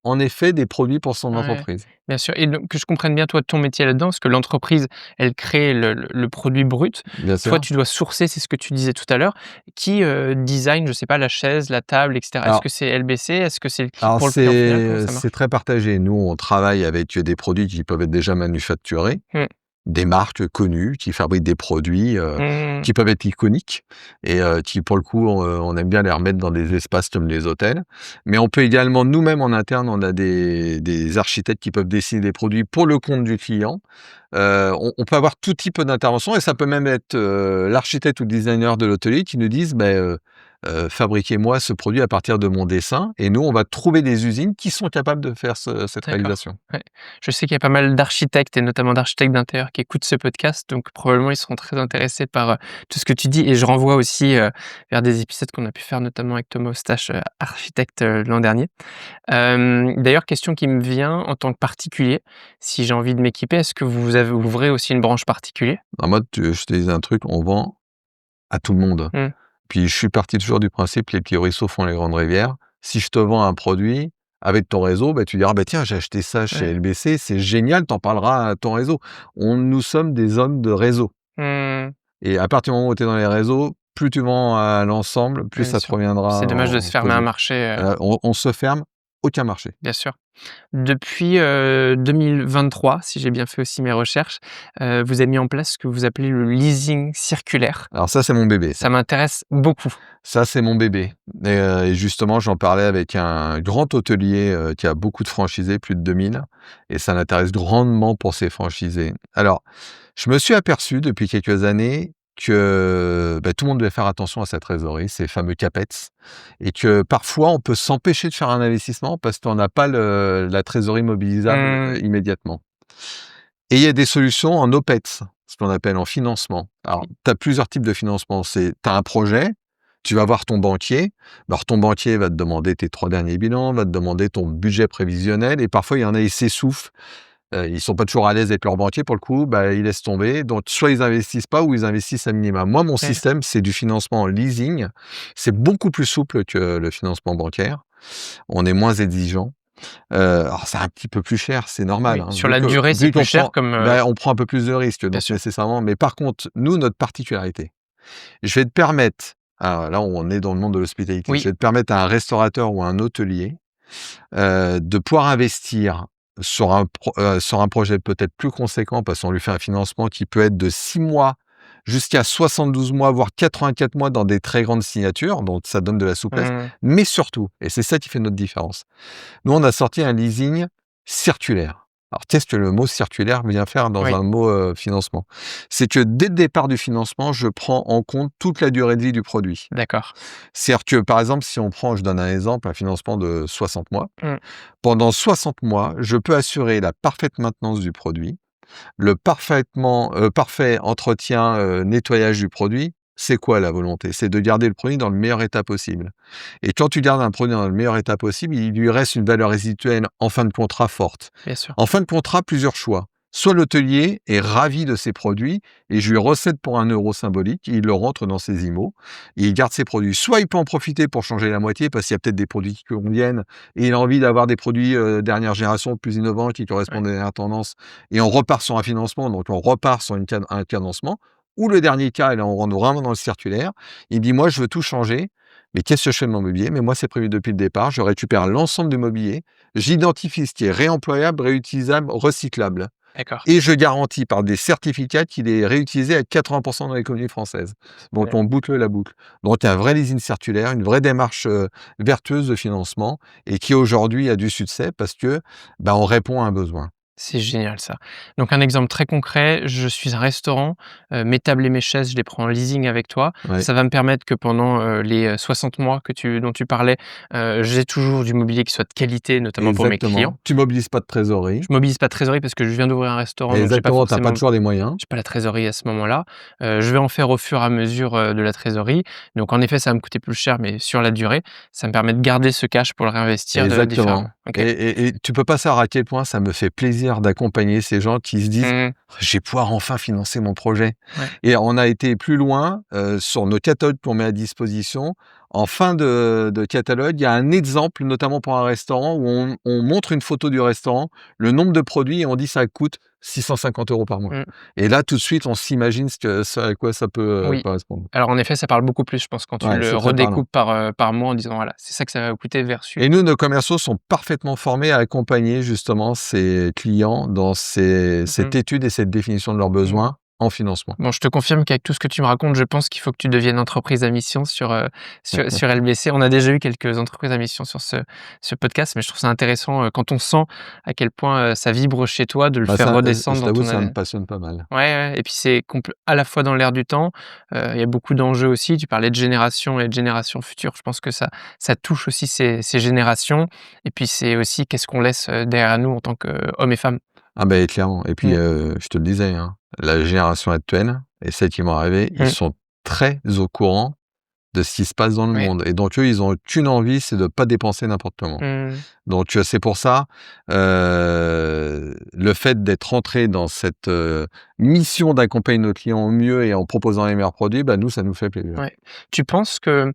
en effet, des produits pour son Ouais, entreprise. bien sûr et donc que je comprenne bien toi ton métier là-dedans, parce que l'entreprise, elle crée le produit brut. Bien Toi, sûr. tu dois sourcer, c'est ce que tu disais tout à l'heure. Qui, design, je sais pas, la chaise, la table et cetera? Est-ce Alors que c'est LBC? Est-ce que c'est alors pour le client final? Comment ça c'est marche? très partagé. Nous, on travaille avec des produits qui peuvent être déjà manufacturés. Mmh. Des marques connues qui fabriquent des produits, Mmh. qui peuvent être iconiques et qui pour le coup, on aime bien les remettre dans des espaces comme les hôtels. Mais on peut également nous-mêmes en interne, on a des architectes qui peuvent dessiner des produits pour le compte du client. On peut avoir tout type d'intervention et ça peut même être, l'architecte ou le designer de l'hôtelier qui nous disent: «Beh, fabriquez-moi ce produit à partir de mon dessin» et nous, on va trouver des usines qui sont capables de faire cette D'accord. réalisation. Ouais. Je sais qu'il y a pas mal d'architectes et notamment d'architectes d'intérieur qui écoutent ce podcast, donc probablement ils seront très intéressés par, tout ce que tu dis et je renvoie aussi, vers des épisodes qu'on a pu faire notamment avec Thomas Eustache, architecte, l'an dernier. D'ailleurs, question qui me vient en tant que particulier, si j'ai envie de m'équiper, est-ce que vous ouvrez aussi une branche particulier? En mode, je te dis un truc, on vend à tout le monde. Mmh. Puis je suis parti toujours du principe, les petits ruisseaux font les grandes rivières. Si je te vends un produit, avec ton réseau, bah, tu diras: «Bah, tiens, j'ai acheté ça chez Ouais. LBC, c'est génial», tu en parleras à ton réseau. Nous sommes des hommes de réseau Mmh. et à partir du moment où tu es dans les réseaux, plus tu vends à l'ensemble, plus Ouais, bien ça te sûr. C'est reviendra dommage de se en fermer un positif. marché, On se ferme aucun marché. bien sûr. Depuis, 2023, si j'ai bien fait aussi mes recherches, vous avez mis en place ce que vous appelez le leasing circulaire. Alors ça, c'est mon bébé Ça ça. m'intéresse beaucoup. Ça, c'est mon bébé et justement, j'en parlais avec un grand hôtelier, qui a beaucoup de franchisés, plus de 2000 et ça l'intéresse grandement pour ses franchisés. Alors, je me suis aperçu depuis quelques années que, bah, tout le monde devait faire attention à sa trésorerie, ces fameux CAPEX et que parfois on peut s'empêcher de faire un investissement parce qu'on n'a pas la trésorerie mobilisable, Mmh. immédiatement et il y a des solutions en OPEX, ce qu'on appelle en financement. Alors, Oui. tu as plusieurs types de financement. Tu as un projet, Tu vas voir ton banquier. Alors ton banquier va te demander tes 3 derniers bilans, va te demander ton budget prévisionnel et parfois il y en a, ils s'essoufflent. Ils sont pas toujours à l'aise avec leur banquier pour le coup, bah, ils laissent tomber. Donc soit ils investissent pas ou ils investissent à minima. Moi, mon Ouais. système, c'est du financement en leasing. C'est beaucoup plus souple que le financement bancaire. On est moins exigeant. Alors c'est un petit peu plus cher, c'est normal, Oui, hein, sur la durée, c'est vu plus qu'on cher prend comme, on prend un peu plus de risques bien donc sûr. nécessairement mais par contre, nous, notre particularité, je vais te permettre alors là, on est dans le monde de l'hospitalité, je Oui. vais te permettre à un restaurateur ou à un hôtelier, de pouvoir investir sur un projet peut-être plus conséquent parce qu'on lui fait un financement qui peut être de 6 mois jusqu'à 72 mois, voire 84 mois dans des très grandes signatures, donc ça donne de la souplesse. Mmh. Mais surtout, et c'est ça qui fait notre différence, nous, on a sorti un leasing circulaire. Alors, qu'est-ce que le mot circulaire vient faire dans Oui, un mot financement? C'est que dès le départ du financement, je prends en compte toute la durée de vie du produit. d'accord. C'est-à-dire que, par exemple, si on prend, je donne un exemple, un financement de 60 mois, Mmh. pendant 60 mois, je peux assurer la parfaite maintenance du produit, le parfait entretien, nettoyage du produit. C'est quoi la volonté? C'est de garder le produit dans le meilleur état possible. Et quand tu gardes un produit dans le meilleur état possible, il lui reste une valeur résiduelle en fin de contrat forte. Bien sûr. En fin de contrat, plusieurs choix. Soit l'hôtelier est ravi de ses produits et je lui recède pour 1 € symbolique, il le rentre dans ses IMO et il garde ses produits. Soit il peut en profiter pour changer la moitié parce qu'il y a peut-être des produits qui conviennent et il a envie d'avoir des produits dernière génération plus innovants qui Ouais. correspondent à la dernière tendance et on repart sur un financement, donc on repart sur un cadencement. Ou le dernier cas, et là on rentre vraiment dans le circulaire, il dit moi je veux tout changer, mais qu'est-ce que je fais de mon mobilier? Mais moi c'est prévu depuis le départ, je récupère l'ensemble du mobilier, j'identifie ce qui est réemployable, réutilisable, recyclable. D'accord. Et je garantis par des certificats qu'il est réutilisé à 80% dans l'économie française. Donc Ouais. on boucle la boucle. Donc un vrai leasing circulaire, une vraie démarche, vertueuse de financement et qui aujourd'hui a du succès parce que, bah, on répond à un besoin. C'est génial ça. Donc un exemple très concret, je suis un restaurant, mes tables et mes chaises, je les prends en leasing avec toi. Ouais, Ça va me permettre que pendant, les, 60 mois dont tu parlais, j'ai toujours du mobilier qui soit de qualité, notamment pour mes clients. exactement. Tu mobilises pas de trésorerie. Je mobilise pas de trésorerie parce que je viens d'ouvrir un restaurant, donc Exactement, tu as pas toujours les moyens. j'ai pas la trésorerie à ce moment-là. Je vais en faire au fur et à mesure, de la trésorerie. Donc en effet, ça va me coûter plus cher, mais sur la durée, ça me permet de garder ce cash pour le réinvestir de différemment. Exactement OK. et tu peux pas savoir à quel point ça me fait plaisir d'accompagner ces gens qui se disent: Mmh. «Je vais pouvoir enfin financer mon projet» Ouais. et on a été plus loin, sur nos catalogues qu'on met à disposition. En fin de catalogue, il y a un exemple, notamment pour un restaurant, où on montre une photo du restaurant, le nombre de produits et on dit: «Ça coûte 650 € par mois» Mmh. et là, tout de suite, on s'imagine à quoi ça peut, Oui. correspondre. Alors en effet, ça parle beaucoup plus, je pense, quand tu Ouais, le c'est très parlant. redécoupes par mois en disant: «Voilà, c'est ça que ça va vous coûter versus». Et nous, nos commerciaux sont parfaitement formés à accompagner justement ces clients dans cette Mmh. étude et cette définition de leurs Mmh. besoins en financement. Bon, je te confirme qu'avec tout ce que tu me racontes, je pense qu'il faut que tu deviennes entreprise à mission sur LBC. On a déjà eu quelques entreprises à mission sur ce podcast, mais je trouve ça intéressant, quand on sent à quel point, ça vibre chez toi, de le Bah, faire ça, redescendre je dans t'avoue, ton ça me ad passionne pas mal. ouais, ouais et puis c'est à la fois dans l'air du temps, il y a beaucoup d'enjeux aussi. Tu parlais de génération et de génération future. Je pense que ça touche aussi ces générations et puis c'est aussi qu'est-ce qu'on laisse, derrière nous en tant qu'hommes et femmes. Ah ben clairement. Et puis, Mmh. je te le disais, hein, la génération actuelle et celles qui vont arriver, ils Mmh. sont très au courant de ce qui se passe dans le Ouais. monde et donc eux, ils ont qu'une envie, c'est de pas dépenser n'importe comment. Mmh. Donc c'est pour ça, le fait d'être rentré dans cette, mission d'accompagner nos clients au mieux et en proposant les meilleurs produits, bah, nous, ça nous fait plaisir. Ouais. Tu penses qu'un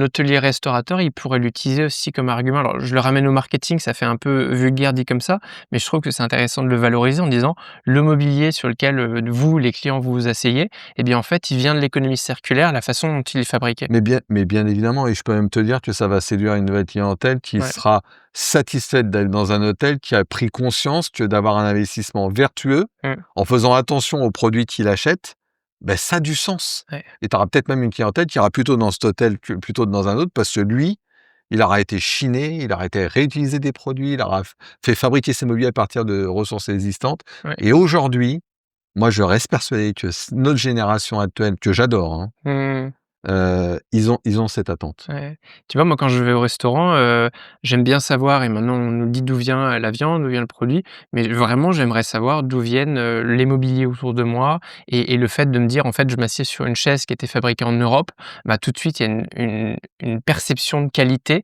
hôtelier restaurateur, il pourrait l'utiliser aussi comme argument? Alors, je le ramène au marketing, ça fait un peu vulgaire dit comme ça, mais je trouve que c'est intéressant de le valoriser en disant: «Le mobilier sur lequel, vous, les clients, vous vous asseyez, eh bien, en fait, il vient de l'économie circulaire, la façon dont il est fabriqué». Mais bien évidemment et je peux même te dire que ça va séduire une nouvelle clientèle qui Ouais. sera satisfaite d'aller dans un hôtel qui a pris conscience que d'avoir un investissement vertueux, Mmh. en faisant attention aux produits qu'il achète, ben ça a du sens Ouais. et tu auras peut-être même une clientèle qui ira plutôt dans cet hôtel que plutôt que dans un autre parce que lui, il aura été chiné, il aura été réutilisé des produits, il aura fait fabriquer ses mobiliers à partir de ressources existantes Ouais. et aujourd'hui, moi je reste persuadé que notre génération actuelle, que j'adore, hein, Mmh. ils ont cette attente. Ouais. Tu vois, moi, quand je vais au restaurant, j'aime bien savoir et maintenant on nous dit d'où vient la viande, d'où vient le produit, mais vraiment j'aimerais savoir d'où viennent, les mobiliers autour de moi et le fait de me dire: «En fait, je m'assieds sur une chaise qui était fabriquée en Europe», bah, tout de suite, il y a une perception de qualité,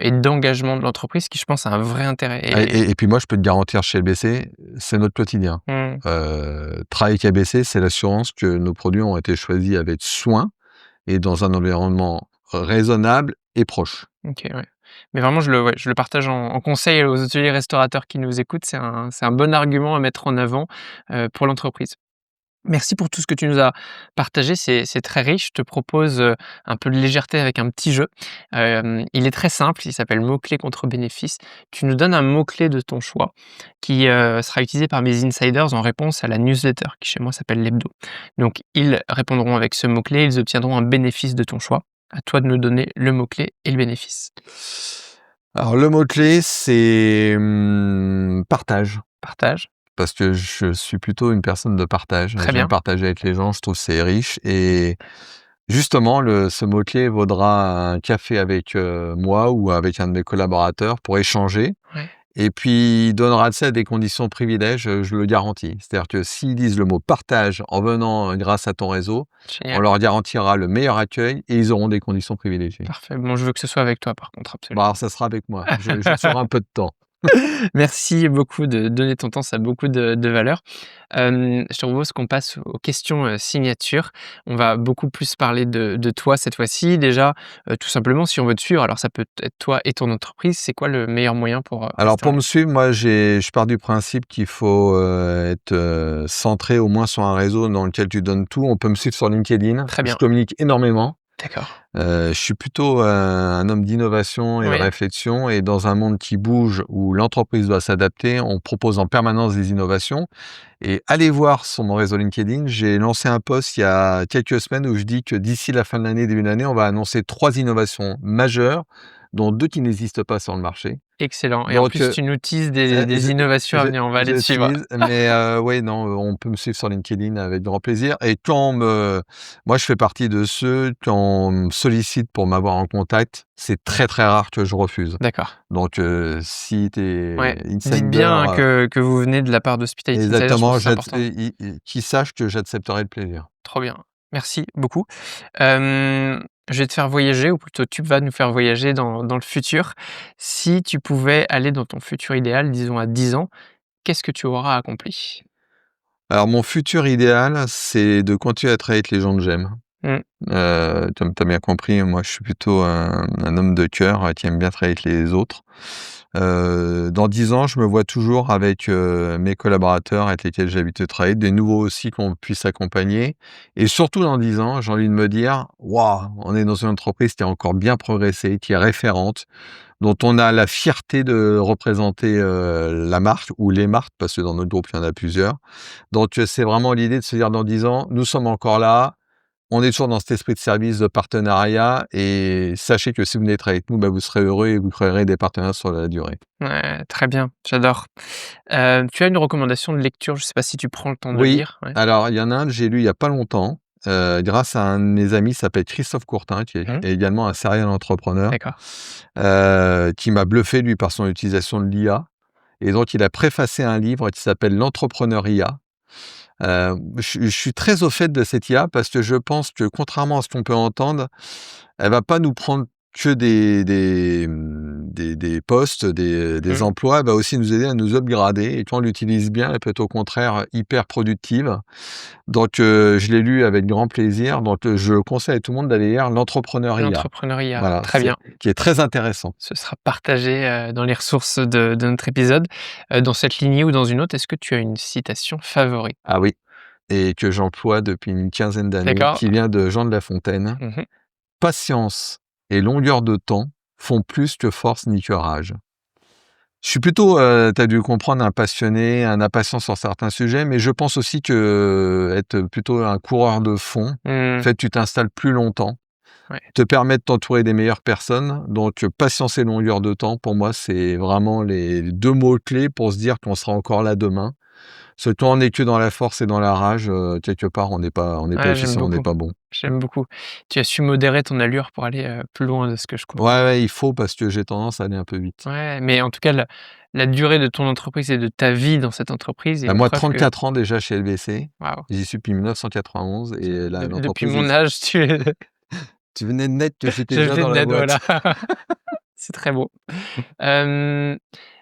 et d'engagement de l'entreprise qui, je pense, a un vrai intérêt Et puis moi, je peux te garantir chez LBC, c'est notre quotidien. mmh, Travailler avec ABC, c'est l'assurance que nos produits ont été choisis avec soin et dans un environnement raisonnable et proche. OK, ouais. Mais vraiment je le partage en conseil aux hôteliers restaurateurs qui nous écoutent, c'est un bon argument à mettre en avant, pour l'entreprise. Merci pour tout ce que tu nous as partagé, c'est très riche. Je te propose, un peu de légèreté avec un petit jeu. Il est très simple, il s'appelle mots-clés contre bénéfices. Tu nous donnes un mot-clé de ton choix qui, sera utilisé par mes insiders en réponse à la newsletter qui chez moi s'appelle l'hebdo. Donc ils répondront avec ce mot-clé, ils obtiendront un bénéfice de ton choix. À toi de nous donner le mot-clé et le bénéfice. Alors le mot-clé, c'est, partage, Partage, parce que je suis plutôt une personne de partage. très J'aime bien, partager avec les gens, je trouve que c'est riche et justement ce mot-clé vaudra un café avec, moi ou avec un de mes collaborateurs pour échanger. ouais, Et puis, il donnera accès à des conditions de privilège, je le garantis. C'est-à-dire que s'ils disent le mot «partage» en venant, grâce à ton réseau, on génial, leur garantira le meilleur accueil et ils auront des conditions privilégiées. parfait. Bon, je veux que ce soit avec toi par contre, Bah, absolument. alors ça sera avec moi. Je serai un peu de temps. Merci beaucoup de donner ton temps, ça a beaucoup de valeur. Je te propose qu'on passe aux questions, signature. On va beaucoup plus parler de toi cette fois-ci. Déjà, tout simplement, si on veut te suivre, alors ça peut être toi et ton entreprise, c'est quoi le meilleur moyen pour, Alors rester en pour me lien? suivre, moi je pars du principe qu'il faut, être, centré au moins sur un réseau dans lequel tu donnes tout. On peut me suivre sur LinkedIn. Très Je bien, communique énormément. d'accord. Je suis plutôt, un homme d'innovation et de Oui, réflexion et dans un monde qui bouge, où l'entreprise doit s'adapter, on propose en permanence des innovations et allez voir sur mon réseau LinkedIn, j'ai lancé un post il y a quelques semaines où je dis que d'ici la fin de l'année, début d'année, on va annoncer 3 innovations majeures, dont 2 qui n'existent pas sur le marché. excellent et en Donc, plus tu nous teases des je des innovations à venir, on va aller je te suivre. tease, mais ouais, non, on peut me suivre sur LinkedIn avec grand plaisir et moi, je fais partie de ceux, quand on me sollicite pour m'avoir en contact, c'est très, très rare que je refuse. D'accord, Donc, si tu ouais. es Dites insider, bien, hein, que vous venez de la part d'Hospitality Insider, je pense exactement, que c'est important. qu'ils sachent que j'accepterai le plaisir. Trop bien, merci beaucoup. Je vais te faire voyager ou plutôt tu vas nous faire voyager dans le futur. Si tu pouvais aller dans ton futur idéal, disons à 10 ans, qu'est-ce que tu auras accompli? Alors mon futur idéal, c'est de continuer à travailler avec les gens que j'aime. Mmh, Comme tu as bien compris, moi je suis plutôt un homme de cœur, qui aime bien travailler avec les autres. Dans 10 ans, je me vois toujours avec, mes collaborateurs avec lesquels j'ai l'habitude de travailler, des nouveaux aussi qu'on puisse accompagner et surtout dans 10 ans, j'ai envie de me dire: «Waouh, on est dans une entreprise qui a encore bien progressé, qui est référente, dont on a la fierté de représenter, la marque ou les marques», parce que dans notre groupe, il y en a plusieurs. Donc, c'est vraiment l'idée de se dire dans 10 ans: «Nous sommes encore là, on est toujours dans cet esprit de service, de partenariat et sachez que si vous venez travailler avec nous, bah, vous serez heureux et vous créerez des partenariats sur la durée». ouais, très bien, j'adore. Tu as une recommandation de lecture? Je ne sais pas si tu prends le temps de Oui, lire? Ouais. alors il y en a un que j'ai lu il y a pas longtemps, grâce à un de mes amis qui s'appelle Christophe Courtin, qui est Mmh, également un serial entrepreneur, d'accord. qui m'a bluffé lui par son utilisation de l'IA et donc il a préfacé un livre qui s'appelle «L'entrepreneur IA». Je suis très au fait de cette IA parce que je pense que contrairement à ce qu'on peut entendre, elle va pas nous prendre que des postes, des Mmh, emplois, elle va aussi nous aider à nous upgrader et quand on l'utilise bien, elle peut être au contraire hyper productive. Donc je l'ai lu avec grand plaisir, donc je conseille à tout le monde d'aller lire «L'entrepreneur IA». l'entrepreneuriat, Voilà, très c'est bien. qui est très intéressant. Ce sera partagé, dans les ressources de notre épisode. Dans cette lignée ou dans une autre, est-ce que tu as une citation favorite? Ah oui, et que j'emploie depuis une quinzaine d'années, D'accord. qui vient de Jean de La Fontaine. Mmh. Patience et longueur de temps font plus que force ni que rage. Je suis plutôt, tu as dû comprendre, un passionné, un impatient sur certains sujets, mais je pense aussi que être plutôt un coureur de fond Mmh. fait que tu t'installes plus longtemps Ouais. te permet de t'entourer des meilleures personnes. Donc, patience et longueur de temps, pour moi, c'est vraiment les 2 mots clés pour se dire qu'on sera encore là demain. Parce que quand on est que dans la force et dans la rage, quelque part, on n'est pas Ouais, j'aime efficient, on n'est beaucoup, pas bon. j'aime beaucoup. Tu as su modérer ton allure pour aller, plus loin de ce que je Ouais, comprends. ouais, il faut parce que j'ai tendance à aller un peu vite. Ouais, mais en tout cas, la durée de ton entreprise et de ta vie dans cette entreprise est Bah, une moi, preuve que 34 ans déjà chez LBC. waouh, J'y suis depuis 1991 et de là, depuis l'entreprise mon est âge, tu tu venais de naître que j'étais je déjà venais dans de la naître, boîte. voilà. C'est très beau.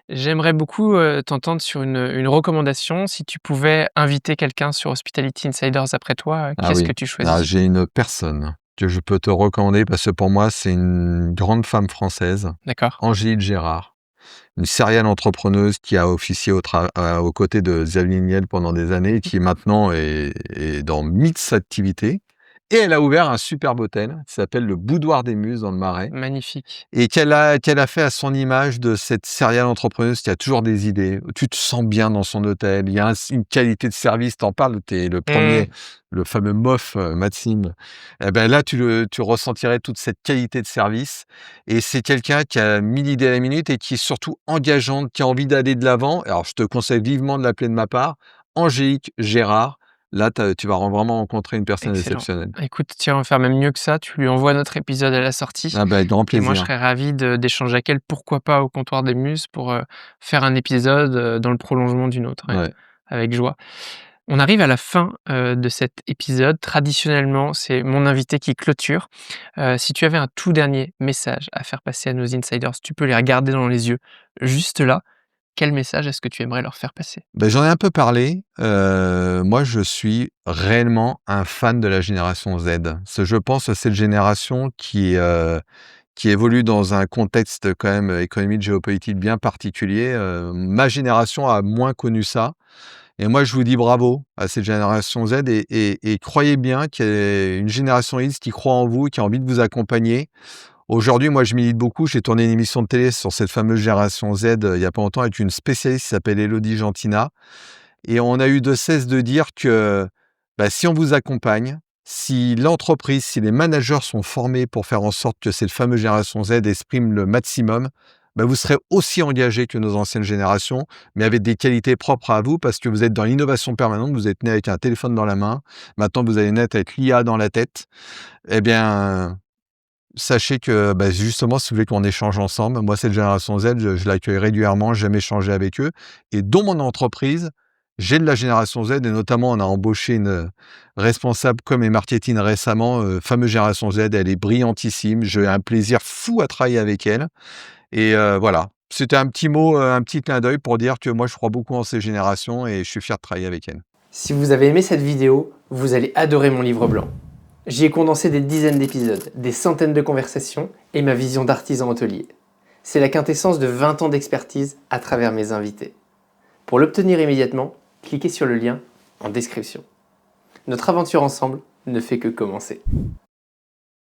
J'aimerais beaucoup, t'entendre sur une recommandation. Si tu pouvais inviter quelqu'un sur Hospitality Insiders après toi, Ah qu'est-ce oui, que tu ah, choisis? j'ai une personne que je peux te recommander parce que pour moi, c'est une grande femme française, D'accord. Angélique Gérard, une serial entrepreneuse qui a officié aux côtés de Xavier Niel pendant des années et qui maintenant est dans mix activités. Et elle a ouvert un superbe hôtel qui s'appelle le Boudoir des Muses dans le Marais. Magnifique. Et qu'elle a fait à son image de cette serial entrepreneuse qui a toujours des idées. Tu te sens bien dans son hôtel, il y a une qualité de service, tu en parles, tu es le Mmh. premier, le fameux MOF, Maxime. Et ben là, tu ressentirais toute cette qualité de service et c'est quelqu'un qui a 1000 idées à la minute et qui est surtout engageante, qui a envie d'aller de l'avant. Alors je te conseille vivement de l'appeler de ma part, Angélique Gérard. Là, tu vas vraiment rencontrer une personne Excellent. exceptionnelle. Écoute, tu vas faire même mieux que ça, tu lui envoies notre épisode à la sortie Ah ben avec grand et moi je plaisir. serais ravi d'échanger avec elle, pourquoi pas au comptoir des muses pour, faire un épisode, dans le prolongement d'une autre, ouais, Ouais. avec joie. On arrive à la fin, de cet épisode. Traditionnellement, c'est mon invité qui clôture. Si tu avais un tout dernier message à faire passer à nos insiders, tu peux les regarder dans les yeux juste là. Quel message est-ce que tu aimerais leur faire passer? Ben j'en ai un peu parlé. Moi, je suis réellement un fan de la génération Z. Je pense que c'est une génération qui évolue dans un contexte quand même économique, géopolitique bien particulier. Ma génération a moins connu ça et moi, je vous dis bravo à cette génération Z et croyez bien qu'il y a une génération X qui croit en vous, qui a envie de vous accompagner. Aujourd'hui, moi, je milite beaucoup. J'ai tourné une émission de télé sur cette fameuse génération Z, il y a pas longtemps avec une spécialiste qui s'appelle Élodie Gentina. Et on a eu de cesse de dire que, bah, si on vous accompagne, si l'entreprise, si les managers sont formés pour faire en sorte que cette fameuse génération Z exprime le maximum, bah, vous serez aussi engagés que nos anciennes générations, mais avec des qualités propres à vous parce que vous êtes dans l'innovation permanente, vous êtes né avec un téléphone dans la main, maintenant vous allez naître avec l'IA dans la tête. Eh bien, sachez que, bah, justement, si vous voulez qu'on échange ensemble, moi, cette génération Z, je l'accueille régulièrement, j'aime échanger avec eux et dans mon entreprise, j'ai de la génération Z et notamment, on a embauché une, responsable com et marketing récemment, fameuse génération Z, elle est brillantissime, j'ai un plaisir fou à travailler avec elle et voilà. C'était un petit mot, un petit clin d'œil pour dire que moi, je crois beaucoup en ces générations et je suis fier de travailler avec elles. Si vous avez aimé cette vidéo, vous allez adorer mon livre blanc. J'y ai condensé des dizaines d'épisodes, des centaines de conversations et ma vision d'artisan hôtelier. C'est la quintessence de 20 ans d'expertise à travers mes invités. Pour l'obtenir immédiatement, cliquez sur le lien en description. Notre aventure ensemble ne fait que commencer.